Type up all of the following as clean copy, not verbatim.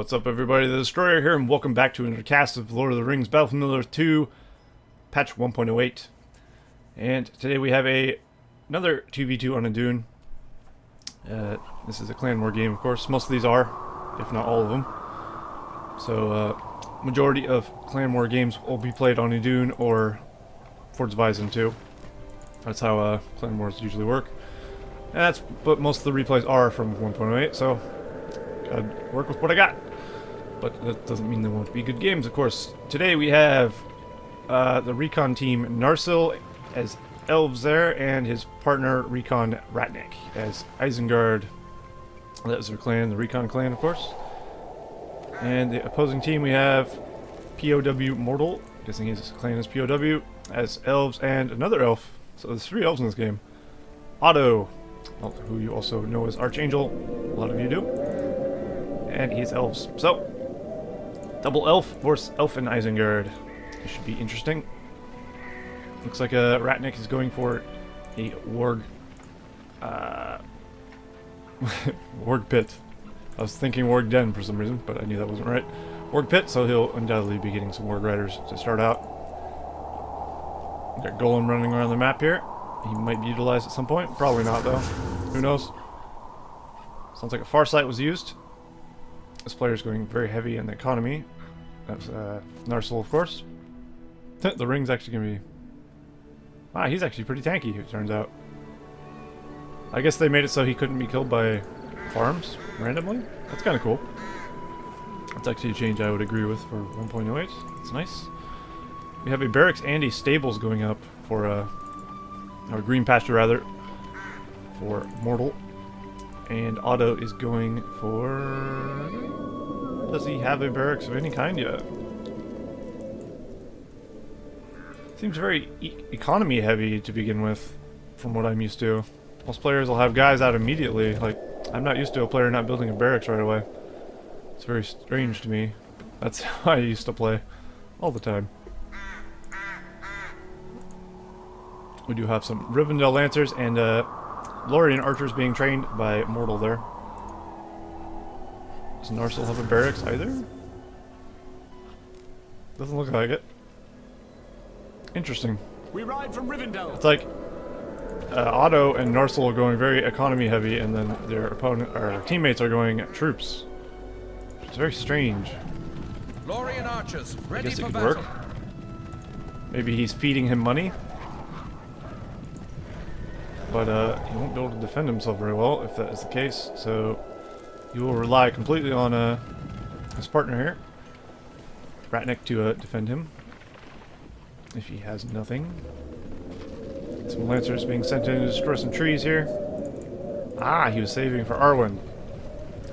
What's up, everybody? The Destroyer here, and welcome back to another cast of Lord of the Rings Battle for Middle-earth 2, patch 1.08. And today we have another 2v2 on Udun. This is a clan war game, of course. Most of these are, if not all of them. So, majority of clan war games will be played on Udun or Fortsweisen too. That's how clan wars usually work. And that's what most of the replays are from 1.08, so gotta work with what I got. But that doesn't mean they won't be good games, of course. Today we have the recon team Narsil as Elves there, and his partner recon Ratnik as Isengard. That was their clan, the recon clan, of course. And the opposing team we have PoW MorTaL, guessing his clan is PoW, as Elves, and another elf. So there's 3 elves in this game. Otto, who you also know as Archangel, a lot of you do. And he's Elves. So, double elf versus elf and Isengard. This should be interesting. Looks like Ratnik is going for a warg warg pit. I was thinking warg den for some reason, but I knew that wasn't right. Warg pit, so he'll undoubtedly be getting some warg riders to start out. Got Golem running around the map here. He might be utilized at some point. Probably not, though. Who knows? Sounds like a Farsight was used. This player's going very heavy in the economy. That's Narsil, of course. The ring's actually going to be... Wow, he's actually pretty tanky, it turns out. I guess they made it so he couldn't be killed by farms randomly. That's kind of cool. That's actually a change I would agree with for 1.08. It's nice. We have a barracks and a stables going up for or green pasture rather, for MorTaL. And Otto is going for... Does he have a barracks of any kind yet? Seems very economy heavy to begin with, from what I'm used to. Most players will have guys out immediately. Like, I'm not used to a player not building a barracks right away. It's very strange to me. That's how I used to play all the time. We do have some Rivendell Lancers and Lorien Archers being trained by MorTaL there. Does Narsil have a barracks either? Doesn't look like it. Interesting. We ride from Rivendell. It's like Otto and Narsil are going very economy heavy, and then their opponent or teammates are going troops. It's very strange. Lorien Archers, ready I guess it for could battle. work. Maybe he's feeding him money. But he won't be able to defend himself very well if that is the case, so he will rely completely on his partner here, Ratnik, to defend him if he has nothing. Some Lancers being sent in to destroy some trees here. Ah, he was saving for Arwen.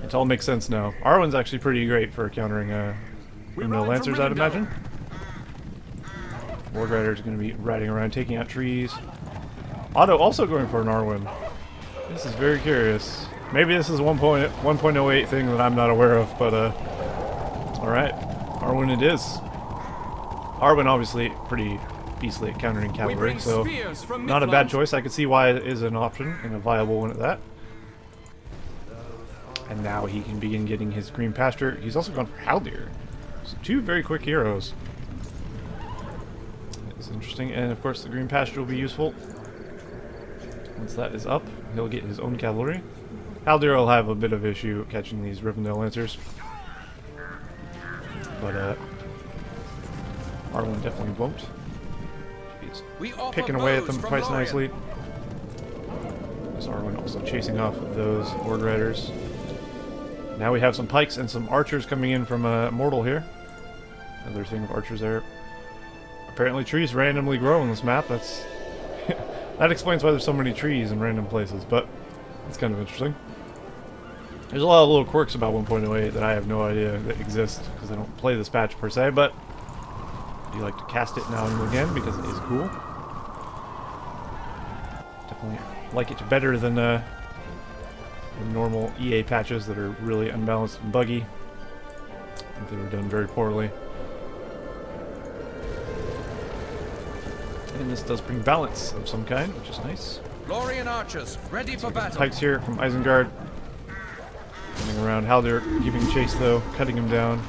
It all makes sense now. Arwen's actually pretty great for countering Lancers, I'd imagine. Warg Rider's going to be riding around taking out trees. Otto also going for an Arwen. This is very curious. Maybe this is a 1.08 thing that I'm not aware of, but alright. Arwen it is. Arwen obviously pretty beastly at countering cavalry, so not a bad choice. I could see why it is an option, and a viable one at that. And now he can begin getting his green pasture. He's also gone for Haldir. So 2 very quick heroes. It's interesting, and of course the green pasture will be useful. Once that is up, he'll get his own cavalry. Haldir will have a bit of issue catching these Rivendell Lancers. But, Arwen definitely won't. He's picking away at them quite nicely. There's Arwen also chasing off those Warg Riders. Now we have some pikes and some archers coming in from MorTaL here. Another thing of archers there. Apparently trees randomly grow on this map. That's... That explains why there's so many trees in random places, but it's kind of interesting. There's a lot of little quirks about 1.08 that I have no idea that exist, because I don't play this patch per se, but I do like to cast it now and again because it is cool. Definitely like it better than the normal EA patches that are really unbalanced and buggy. I think they were done very poorly. And this does bring balance of some kind, which is nice. Lorien Archers, ready for battle. Pikes here from Isengard. running around. Haldir giving chase though, cutting him down.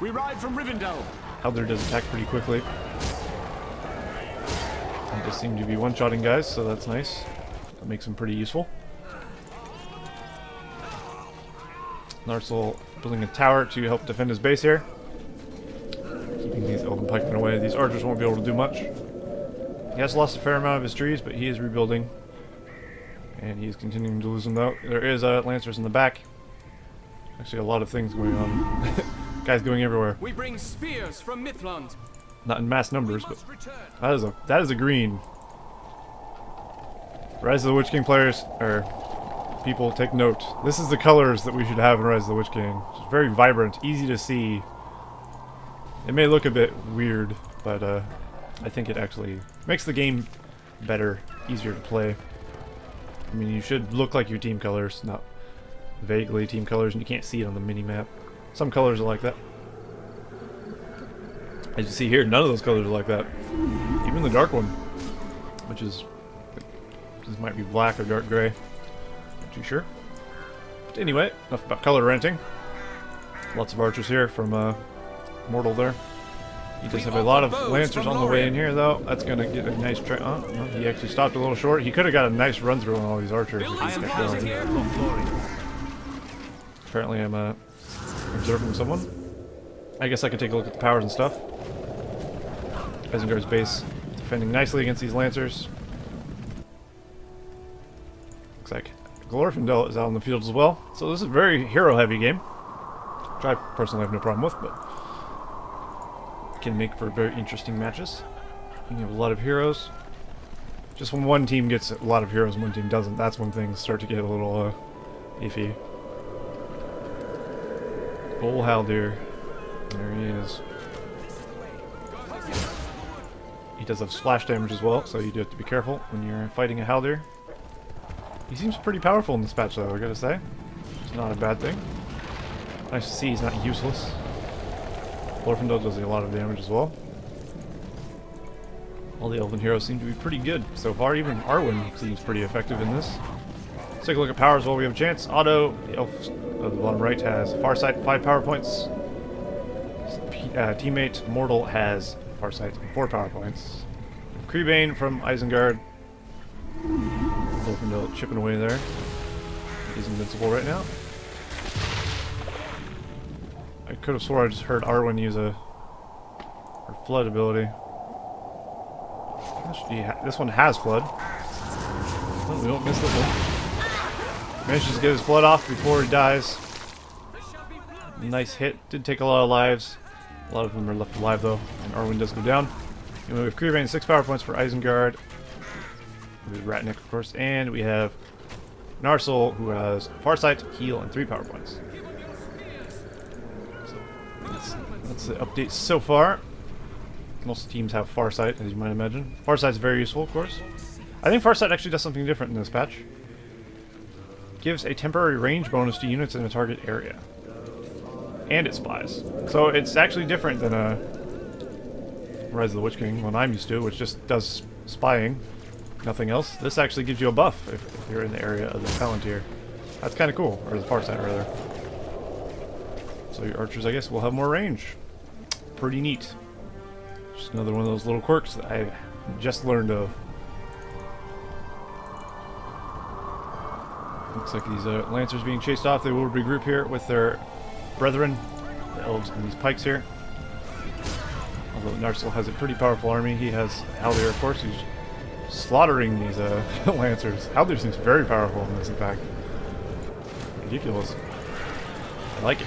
We ride from Rivendell. Haldir does attack pretty quickly. He does seem to be one-shotting guys, so that's nice. That makes him pretty useful. Narsil building a tower to help defend his base here. Keeping these elven pikemen away. These archers won't be able to do much. He has lost a fair amount of his trees, but he is rebuilding. And he's continuing to lose them though. There is lancers in the back. Actually a lot of things going on. Guys going everywhere. We bring spears from Midland. Not in mass numbers, but that is a green. Rise of the Witch King players, or people, take note. This is the colors that we should have in Rise of the Witch King. It's very vibrant, easy to see. It may look a bit weird, but I think it actually makes the game better, easier to play. I mean, you should look like your team colors, not vaguely team colors, and you can't see it on the mini-map. Some colors are like that. As you see here, none of those colors are like that. Even the dark one, which is, this might be black or dark gray. Not too sure. But anyway, enough about color ranting. Lots of archers here from MorTaL there. He does have a lot of lancers on the way in here, though. That's going to get a nice try. Oh, no, he actually stopped a little short. He could have got a nice run through on all these archers. Apparently I'm observing someone. I guess I could take a look at the powers and stuff. Isengard's base defending nicely against these lancers. Looks like Glorfindel is out in the field as well. So this is a very hero-heavy game, which I personally have no problem with, but can make for very interesting matches. You have a lot of heroes. Just when one team gets a lot of heroes and one team doesn't, that's when things start to get a little iffy. Bull Haldir. There he is. He does have splash damage as well, so you do have to be careful when you're fighting a Haldir. He seems pretty powerful in this patch though, I gotta say. It's not a bad thing. Nice to see he's not useless. Glorfindel does a lot of damage as well. All the elven heroes seem to be pretty good so far. Even Arwen seems pretty effective in this. Let's take a look at powers while we have a chance. Otto, the elf of the bottom right, has Farsight 5 power points. His teammate MorTaL has Farsight 4 power points. Creebane from Isengard. Glorfindel chipping away there. He's invincible right now. I could have swore I just heard Arwen use her flood ability. This one has flood. Oh, we don't miss this one. Manages to get his flood off before he dies. Nice hit. Did take a lot of lives. A lot of them are left alive though, and Arwen does go down. And we have Creebane 6 power points for Isengard. We have Ratnik, of course, and we have Narsil, who has Farsight, Heal, and 3 power points. That's the update so far. Most teams have Farsight, as you might imagine. Farsight's very useful, of course. I think Farsight actually does something different in this patch. Gives a temporary range bonus to units in a target area. And it spies. So it's actually different than Rise of the Witch King, one I'm used to, which just does spying. Nothing else. This actually gives you a buff if you're in the area of the Palantir. That's kind of cool. Or the Farsight, rather. So your archers, I guess, will have more range. Pretty neat. Just another one of those little quirks that I just learned of. Looks like these lancers being chased off. They will regroup here with their brethren, the elves and these pikes here. Although Narsil has a pretty powerful army. He has Haldir, of course, who's slaughtering these lancers. Haldir seems very powerful in this, in fact. Ridiculous. I like it.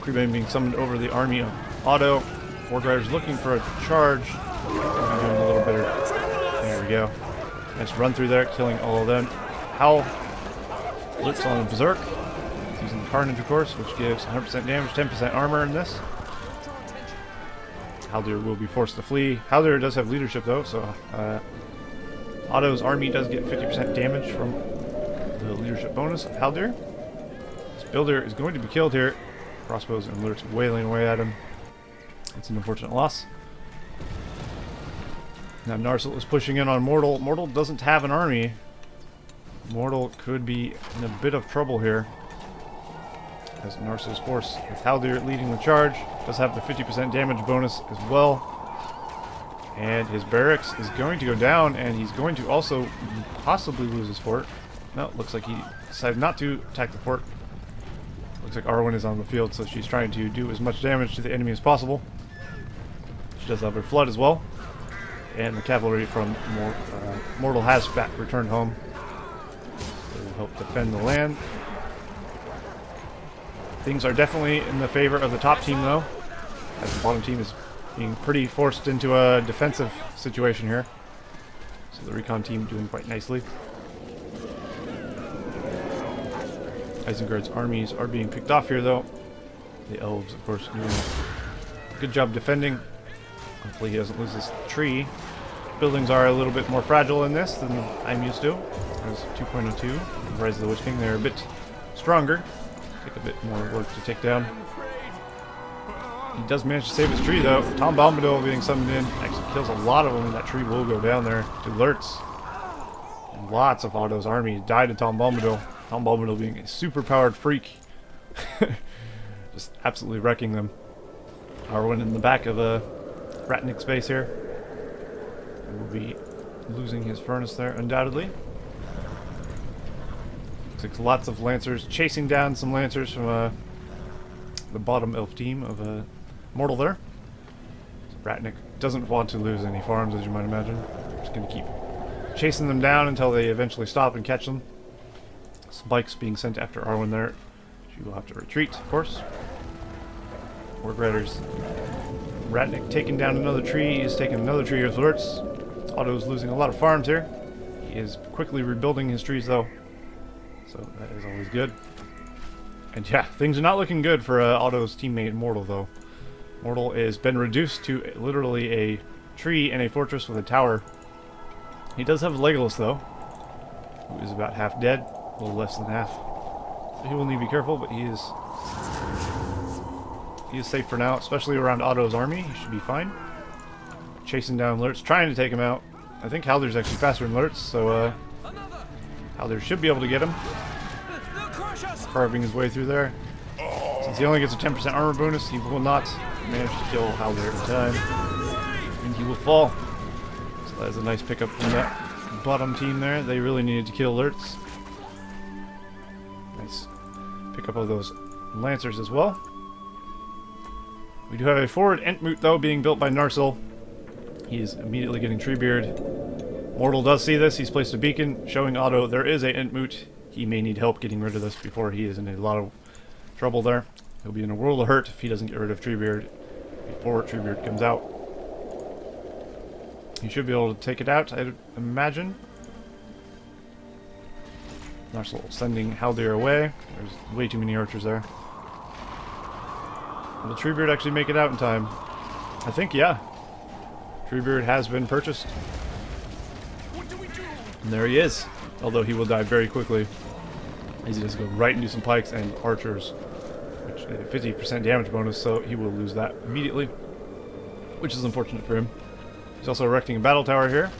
Creebane being summoned over the army of Otto. War Riders looking for a charge. Doing a little better. There we go. Nice run through there, killing all of them. Howl looks on Berserk. He's using Carnage, of course, which gives 100% damage, 10% armor in this. Haldir will be forced to flee. Haldir does have leadership though, so Otto's army does get 50% damage from the leadership bonus of Haldir. This builder is going to be killed here. Crossbows and lurks wailing away at him. It's an unfortunate loss. Now Narsil is pushing in on MorTaL. MorTaL doesn't have an army. MorTaL could be in a bit of trouble here. as Narsil's force with Haldir leading the charge. Does have the 50% damage bonus as well. And his barracks is going to go down, and he's going to also possibly lose his fort. No, looks like he decided not to attack the fort. Looks like Arwen is on the field, so she's trying to do as much damage to the enemy as possible. She does have her flood as well. And the cavalry from MorTaL has returned home. They will help defend the land. Things are definitely in the favor of the top team, though, as the bottom team is being pretty forced into a defensive situation here. So the recon team doing quite nicely. Isengard's armies are being picked off here, though. The Elves, of course, doing a good job defending. Hopefully he doesn't lose this tree. Buildings are a little bit more fragile in this than I'm used to. There's 2.02. Rise of the Witch King, they're a bit stronger. Take a bit more work to take down. He does manage to save his tree, though. Tom Bombadil being summoned in actually kills a lot of them, and that tree will go down there to Lurtz. And lots of Otto's army died to Tom Bombadil. Tom Bombadil being a super powered freak. Just absolutely wrecking them. Arwen in the back of a Ratnik base here. He will be losing his furnace there, undoubtedly. Looks like lots of lancers chasing down some lancers from the bottom elf team of MorTaL there. So Ratnik doesn't want to lose any farms, as you might imagine. Just going to keep chasing them down until they eventually stop and catch them. Spikes being sent after Arwen there. She will have to retreat, of course. Work Riders. Ratnik taking down another tree. He's taking another tree with Lurtz. Otto's losing a lot of farms here. He is quickly rebuilding his trees, though. So that is always good. And yeah, things are not looking good for Otto's teammate MorTaL, though. MorTaL has been reduced to literally a tree and a fortress with a tower. He does have Legolas, though, who is about half dead. A little less than half. So he will need to be careful, but he is safe for now, especially around Otto's army. He should be fine. Chasing down Lurtz, trying to take him out. I think Haldir's actually faster than Lurtz, so Haldir should be able to get him. Carving his way through there. Since he only gets a 10% armor bonus, he will not manage to kill Haldir in time. And he will fall. So that is a nice pickup from that bottom team there. They really needed to kill Lurtz. Nice pick up of those lancers as well. We do have a forward Entmoot, though, being built by Narsil. He is immediately getting Treebeard. MorTaL does see this. He's placed a beacon showing Otto there is a Entmoot. He may need help getting rid of this before he is in a lot of trouble there. He'll be in a world of hurt if he doesn't get rid of Treebeard before Treebeard comes out. He should be able to take it out, I'd imagine. Narsil sending Haldir away. There's way too many archers there. Will Treebeard actually make it out in time? I think, yeah. Treebeard has been purchased. And there he is. Although he will die very quickly. As he does go right into some pikes and archers. Which 50% damage bonus, so he will lose that immediately. Which is unfortunate for him. He's also erecting a battle tower here.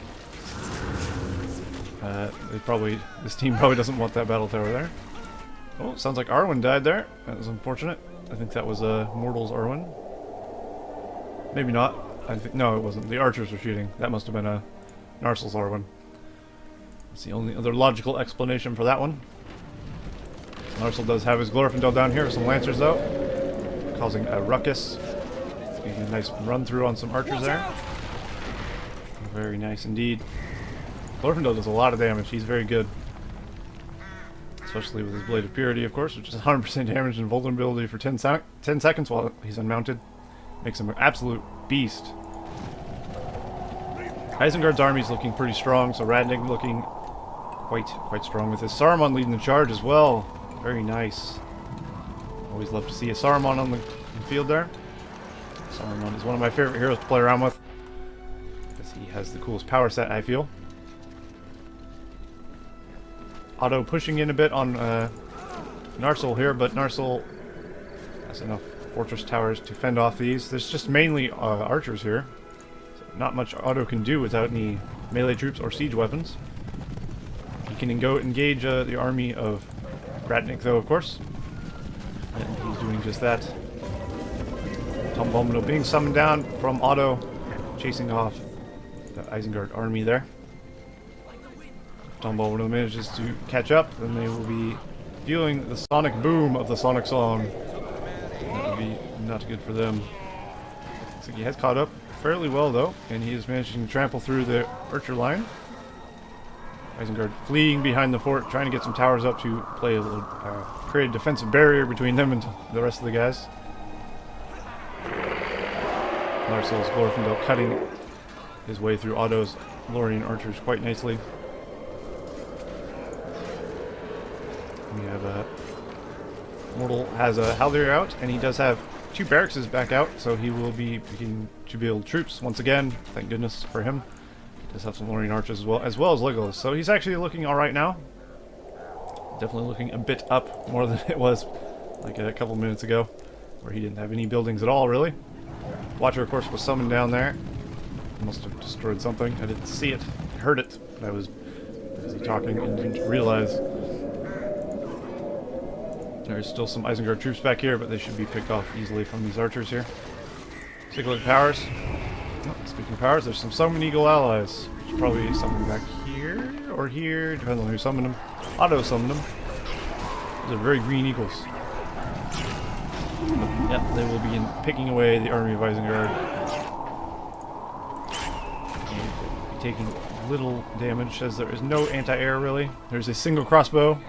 This team probably doesn't want that battle tower there. Oh, sounds like Arwen died there. That was unfortunate. I think that was MorTaL's Arwen. Maybe not. No, it wasn't. The archers were shooting. That must have been Narsil's Arwen. That's the only other logical explanation for that one. Narsil does have his Glorfindel down here with some lancers, though, causing a ruckus. Getting a nice run through on some archers there. Very nice indeed. Glorfindel does a lot of damage. He's very good. Especially with his Blade of Purity, of course, which is 100% damage and vulnerability for 10 seconds while he's unmounted. Makes him an absolute beast. Isengard's army is looking pretty strong, so Ratnik looking quite strong with his Saruman leading the charge as well. Very nice. Always love to see a Saruman on the field there. Saruman is one of my favorite heroes to play around with, because he has the coolest power set, I feel. Otto pushing in a bit on Narsil here, but Narsil has enough fortress towers to fend off these. There's just mainly archers here. So not much Otto can do without any melee troops or siege weapons. He can go engage the army of Ratnik, though, of course. And noticed that. Tom Bombadil being summoned down from Otto, chasing off the Isengard army there. If Tom Bombadil manages to catch up, then they will be feeling the sonic boom of the Sonic Song. That would be not good for them. Looks like he has caught up fairly well though, and he is managing to trample through the archer line. Isengard fleeing behind the fort, trying to get some towers up to play a little, create a defensive barrier between them and the rest of the guys. Narsil's Glorfindel cutting his way through Otto's Lorien archers quite nicely. We have MorTaL has a Haldir out, and he does have 2 barracks back out, so he will be beginning to build troops once again. Thank goodness for him. Does have some Lorien archers as well as Legolas. So he's actually looking alright now. Definitely looking a bit up more than it was like a couple minutes ago, where he didn't have any buildings at all, really. Watcher, of course, was summoned down there. Must have destroyed something. I didn't see it. I heard it, but I was busy talking and didn't realize. There's still some Isengard troops back here, but they should be picked off easily from these archers here. Take a look at powers. Oh, speaking of powers, there's some Summon Eagle allies. Which is probably something back here or here, depends on who summoned them. Otto summoned them. Those are very green eagles. But, yep, they will be picking away the army of Isengard. And taking little damage, as there is no anti-air really. There's a single crossbow.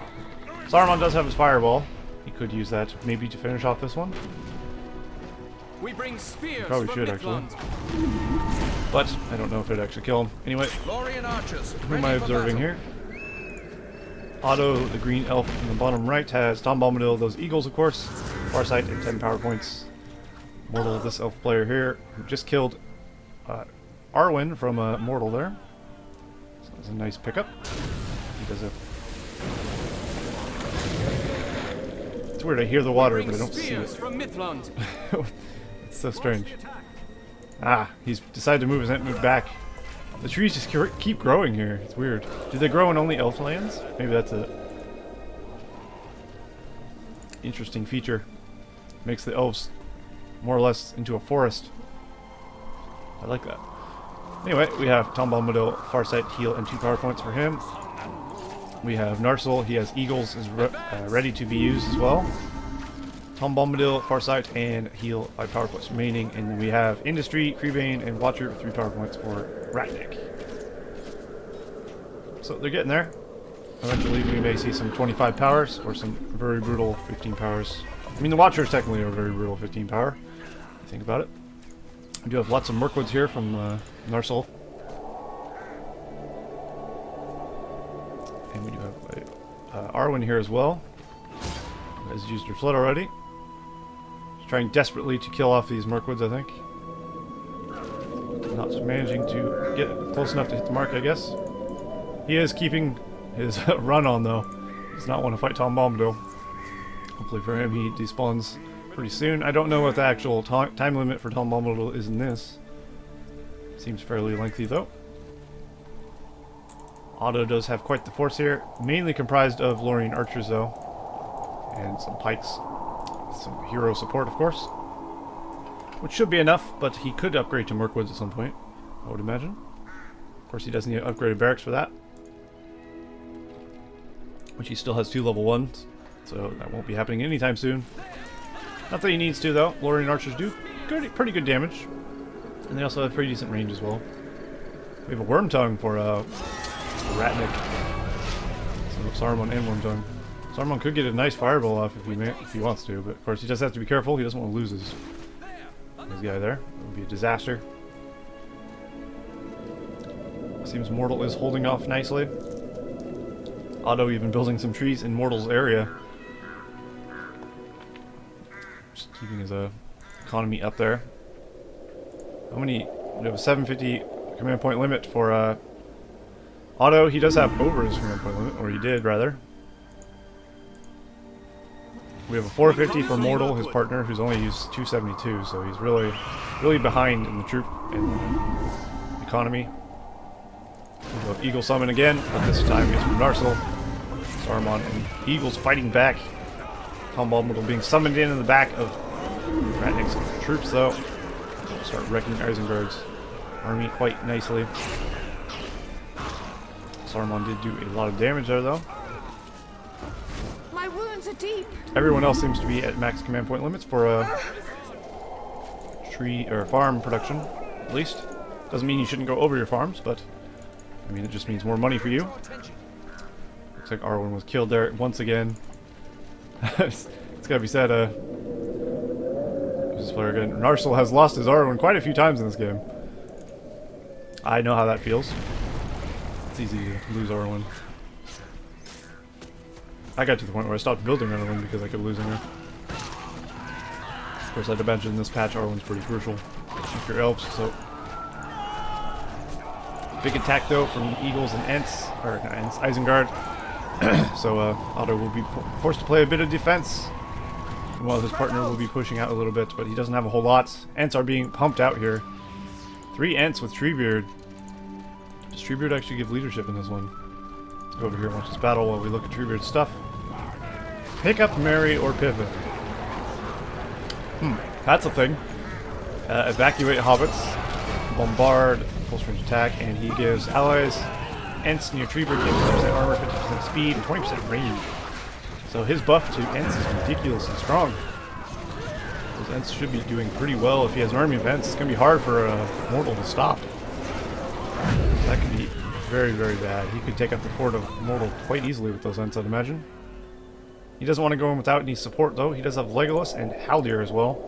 Saruman does have his fireball. He could use that maybe to finish off this one. We bring spears Probably from should actually. Midland. But I don't know if it'd actually kill him. Anyway, Lorien archers, who am I observing here? Otto, the green elf in the bottom right, has Tom Bombadil, those eagles of course, Farsight and 10 power points. MorTaL, this elf player here, who just killed Arwen from MorTaL there. So that's a nice pickup. He does have... It's weird, I hear the water, but I don't see it. From Midland. It's so strange. Ah, he's decided to move his move back. The trees just keep growing here. It's weird. Do they grow in only elf lands? Maybe that's a interesting feature. Makes the elves more or less into a forest. I like that. Anyway, we have Tom Bombadil, Farsight, heal, and 2 power points for him. We have Narsil, he has eagles, is ready to be used as well. Tom Bombadil, Farsight, and heal 5 power points remaining. And then we have Industry, Creebane, and Watcher, 3 power points for Ratnik. So they're getting there. Eventually we may see some 25 powers, or some very brutal 15 powers. I mean, the Watchers technically are very brutal 15 power, if you think about it. We do have lots of Mirkwoods here from Narsil. And we do have Arwen here as well. Has used her flood already. She's trying desperately to kill off these Mirkwoods, I think. Not managing to get close enough to hit the mark, I guess. He is keeping his run on, though. He does not want to fight Tom Bombadil. Hopefully for him, he despawns pretty soon. I don't know what the actual time limit for Tom Bombadil is in this. Seems fairly lengthy, though. Otto does have quite the force here, mainly comprised of Lorien archers, though, and some pikes. Some hero support, of course. Which should be enough, but he could upgrade to Mirkwoods at some point, I would imagine. Of course, he does need upgraded barracks for that. Which he still has 2 level 1s, so that won't be happening anytime soon. Not that he needs to, though. Lorien archers do pretty good damage. And they also have pretty decent range as well. We have a Worm Tongue for Ratnik. So Saruman and Worm Tongue. Saruman could get a nice fireball off if he wants to, but of course he does have to be careful. He doesn't want to lose his guy there. It would be a disaster. Seems MorTaL is holding off nicely. Otto even building some trees in MorTal's area. Just keeping his economy up there. How many? We have a 750 command point limit for Otto. He does have over his command point limit, or he did rather. We have a 450 for MorTaL, his partner, who's only used 272, so he's really behind in the troop and economy. We have Eagle Summon again, but this time it's from Narsil. Saruman and Eagles fighting back. Tomball Mortal being summoned in the back of Ratnik's troops, though. Start wrecking Isengard's army quite nicely. Saruman did do a lot of damage there, though. My wounds are deep. Everyone else seems to be at max command point limits for tree or farm production, at least. Doesn't mean you shouldn't go over your farms, but I mean it just means more money for you. Looks like Arwen was killed there once again. It's gotta be said, this player again. Narsil has lost his Arwen quite a few times in this game. I know how that feels. It's easy to lose Arwen. I got to the point where I stopped building Arwen because I kept losing her. Of course, I'd imagine this patch Arwen's pretty crucial if you're Elves, so. Big attack though from Eagles and Ents, or not Ents, Isengard. So Otto will be forced to play a bit of defense, while his partner will be pushing out a little bit, but he doesn't have a whole lot. Ents are being pumped out here. 3 Ents with Treebeard. Does Treebeard actually give leadership in this one? Let's go over here and watch this battle while we look at Treebeard's stuff. Pick up Mary or Pivot. That's a thing. Evacuate hobbits. Bombard, close range attack, and he gives allies Ents near Treebeard gives 50% armor, 50% speed, and 20% range. So his buff to Ents is ridiculously strong. Those Ents should be doing pretty well if he has an army of Ents. It's going to be hard for MorTaL to stop. That could be very, very bad. He could take up the fort of MorTaL quite easily with those Ents, I'd imagine. He doesn't want to go in without any support, though. He does have Legolas and Haldir as well.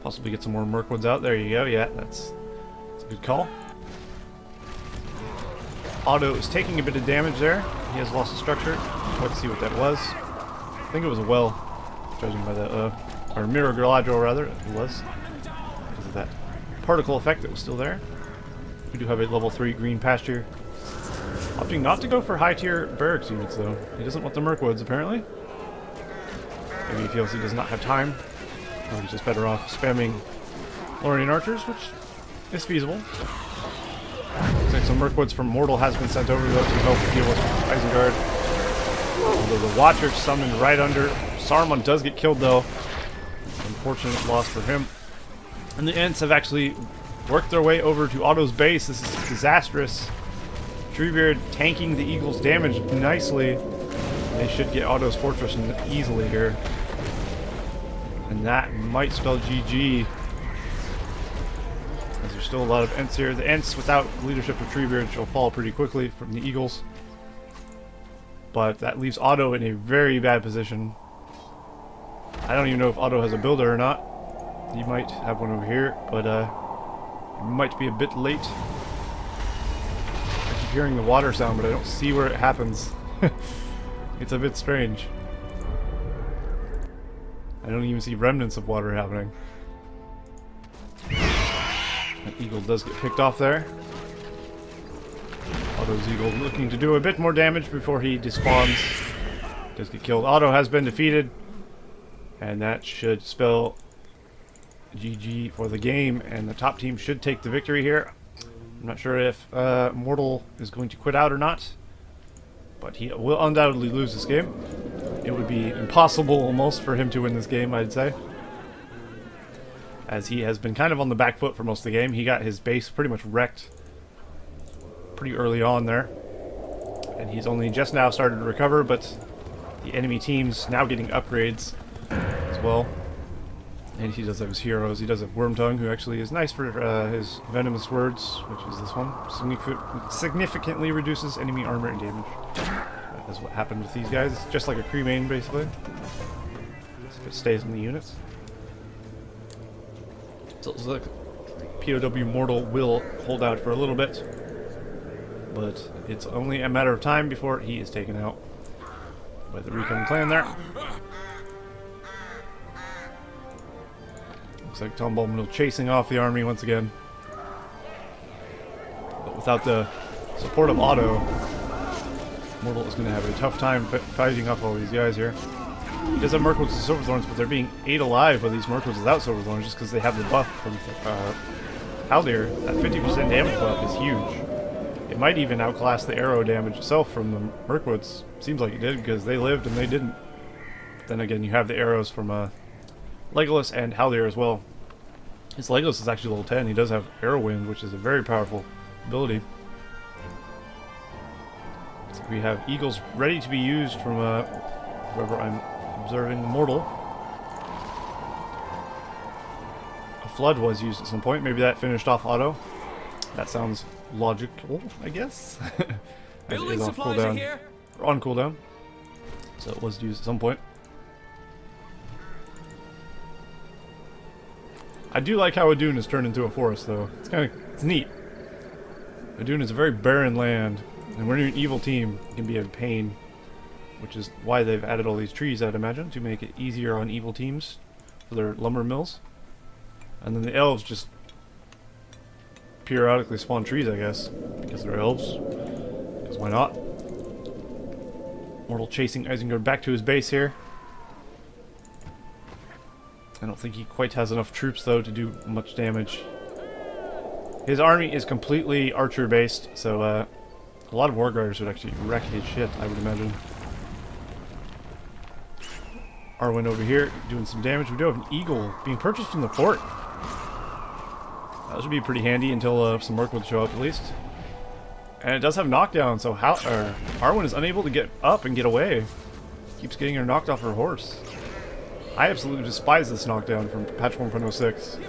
Possibly get some more Mirkwoods out. There you go. Yeah, that's a good call. Otto is taking a bit of damage there. He has lost a structure. Let's see what that was. I think it was a well, judging by the or Mirror Galadriel rather. It was because of that particle effect that was still there. We do have a level 3 green pasture. Opting not to go for high tier barracks units though. He doesn't want the Mirkwoods apparently. Maybe he feels he does not have time. Or he's just better off spamming Lorien archers, which is feasible. Looks like some Mirkwoods from MorTaL has been sent over though to help deal with Isengard. Although the Watcher's summoned right under. Saruman does get killed though. Unfortunate loss for him. And the Ents have actually worked their way over to Otto's base. This is disastrous. Treebeard tanking the Eagles' damage nicely. They should get Otto's fortress easily here. And that might spell GG. As there's still a lot of Ents here. The Ents, without leadership of Treebeard, will fall pretty quickly from the Eagles. But that leaves Otto in a very bad position. I don't even know if Otto has a builder or not. He might have one over here, but it might be a bit late. I keep hearing the water sound, but I don't see where it happens. It's a bit strange. I don't even see remnants of water happening. That eagle does get picked off there. Otto's eagle looking to do a bit more damage before he despawns. Does get killed. Otto has been defeated. And that should spell GG for the game. And the top team should take the victory here. I'm not sure if MorTaL is going to quit out or not. But he will undoubtedly lose this game. It would be impossible almost for him to win this game, I'd say. As he has been kind of on the back foot for most of the game. He got his base pretty much wrecked pretty early on there. And he's only just now started to recover, but the enemy team's now getting upgrades as well. And he does have his heroes. He does have Wormtongue, who actually is nice for his venomous words, which is this one. Significantly reduces enemy armor and damage. That is what happened with these guys. It's just like a cremain, basically. So it stays in the units. So it looks like PoW MorTaL will hold out for a little bit. But it's only a matter of time before he is taken out by the Recon clan there. Looks like Tomball Mortal chasing off the army once again. But without the support of Otto, MorTaL is going to have a tough time fighting off all these guys here. He does have Mirkwoods and Silverthorns, but they're being ate alive by these Mirkwoods without Silverthorns just because they have the buff from Haldir. That 50% damage buff is huge. It might even outclass the arrow damage itself from the Mirkwoods. Seems like it did because they lived and they didn't. Then again, you have the arrows from Legolas and Haldir as well. His Legolas is actually level 10. He does have Arrow Wind, which is a very powerful ability. So we have eagles ready to be used from whoever I'm observing. MorTaL. A flood was used at some point. Maybe that finished off Otto. That sounds logical, I guess. Building supplies are here. Or on cooldown. So it was used at some point. I do like how Udun is turned into a forest, though. It's neat. Udun is a very barren land, and when you're an evil team, it can be a pain, which is why they've added all these trees, I'd imagine, to make it easier on evil teams for their lumber mills. And then the elves just periodically spawn trees, I guess, because they're elves. Because why not? MorTaL chasing Isengard back to his base here. I don't think he quite has enough troops, though, to do much damage. His army is completely archer-based, so a lot of War Riders would actually wreck his shit, I would imagine. Arwen over here doing some damage. We do have an eagle being purchased from the fort. That should be pretty handy until some Mirkwood show up, at least. And it does have knockdown, so Arwen is unable to get up and get away. Keeps getting her knocked off her horse. I absolutely despise this knockdown from patch 1.06.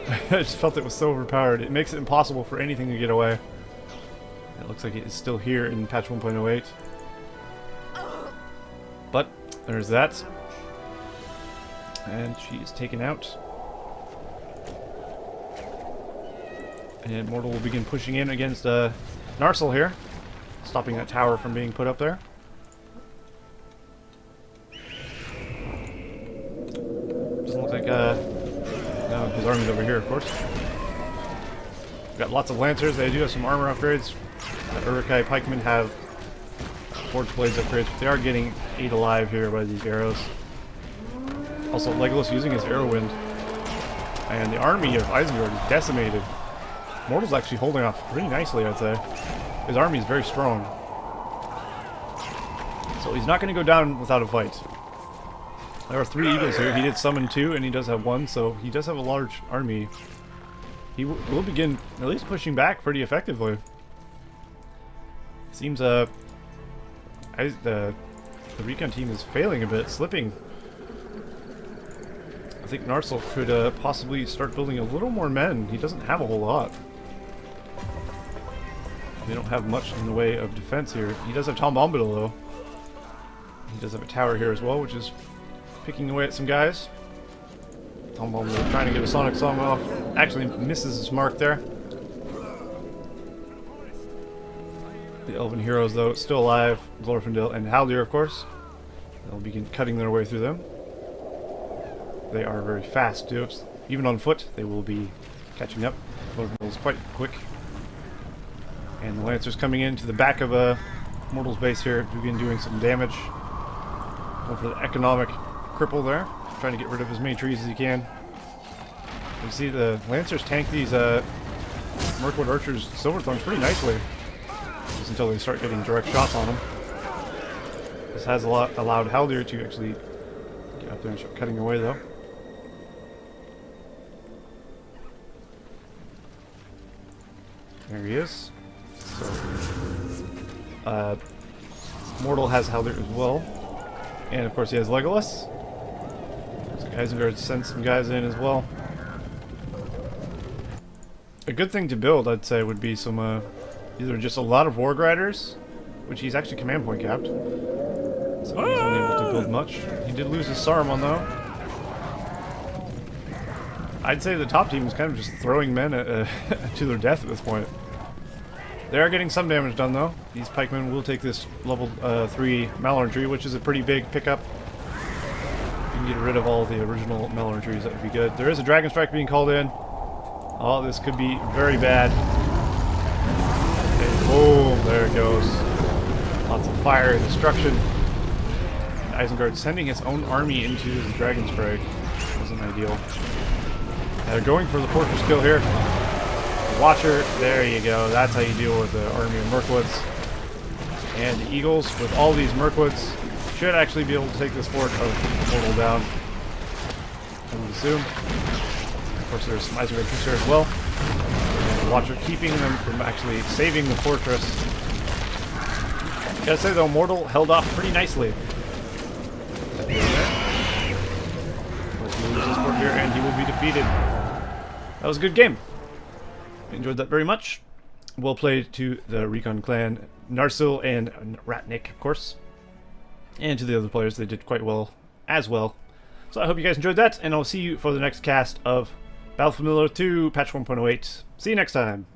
I just felt it was so overpowered. It makes it impossible for anything to get away. It looks like it is still here in patch 1.08. But there's that. And she is taken out. And MorTaL will begin pushing in against Narsil here, stopping that tower from being put up there. Doesn't look like no, his army's over here, of course. We've got lots of lancers. They do have some armor upgrades. Uruk-hai pikemen have forge blades upgrades, but they are getting ate alive here by these arrows. Also, Legolas using his arrow wind, and the army of Isengard is decimated. MorTal's actually holding off pretty nicely, I'd say. His army is very strong. So he's not going to go down without a fight. There are 3 eagles here. He did summon 2, and he does have 1, so he does have a large army. He will begin at least pushing back pretty effectively. Seems the recon team is failing a bit, slipping. I think Narsil could possibly start building a little more men. He doesn't have a whole lot. They don't have much in the way of defense here. He does have Tom Bombadil, though. He does have a tower here as well, which is picking away at some guys. Tom Bombadil trying to get a Sonic Song off. Actually misses his mark there. The Elven heroes, though, still alive. Glorfindel and Haldir, of course. They'll begin cutting their way through them. They are very fast, too. Even on foot, they will be catching up. Glorfindel is quite quick. And the Lancers coming into the back of MorTal's base here, begin doing some damage. Going for the economic cripple there. Trying to get rid of as many trees as he can. You see the Lancers tank these Mirkwood Archers' Silverthorns pretty nicely. Just until they start getting direct shots on them. This has allowed Haldir to actually get up there and start cutting away, though. There he is. So, MorTaL has Haldir as well. And of course he has Legolas. So Isengard sends some guys in as well. A good thing to build, I'd say, would be some either just a lot of Warg Riders, which he's actually command point capped. So he's unable to build much. He did lose his Saruman, though. I'd say the top team is kind of just throwing men to their death at this point. They are getting some damage done, though. These pikemen will take this level 3 Malorn tree, which is a pretty big pickup. You can get rid of all the original Malorn trees, that would be good. There is a Dragon Strike being called in. Oh, this could be very bad. Okay, boom, there it goes. Lots of fire and destruction. And Isengard sending his own army into his Dragon Strike. Wasn't ideal. They're going for the Fortress kill here. Watcher, there you go. That's how you deal with the army of Mirkwoods. And the Eagles, with all these Mirkwoods, should actually be able to take this fort of MorTaL down, I would assume. Of course, there's some Isengard troops here as well. And the Watcher keeping them from actually saving the fortress. Gotta say though, MorTaL held off pretty nicely. Of course, he loses his fort here and he will be defeated. That was a good game. Enjoyed that very much. Well played to the Recon clan, Narsil and Ratnik, of course. And to the other players, they did quite well as well. So I hope you guys enjoyed that, and I'll see you for the next cast of Battlefield 2 Patch 1.08. See you next time.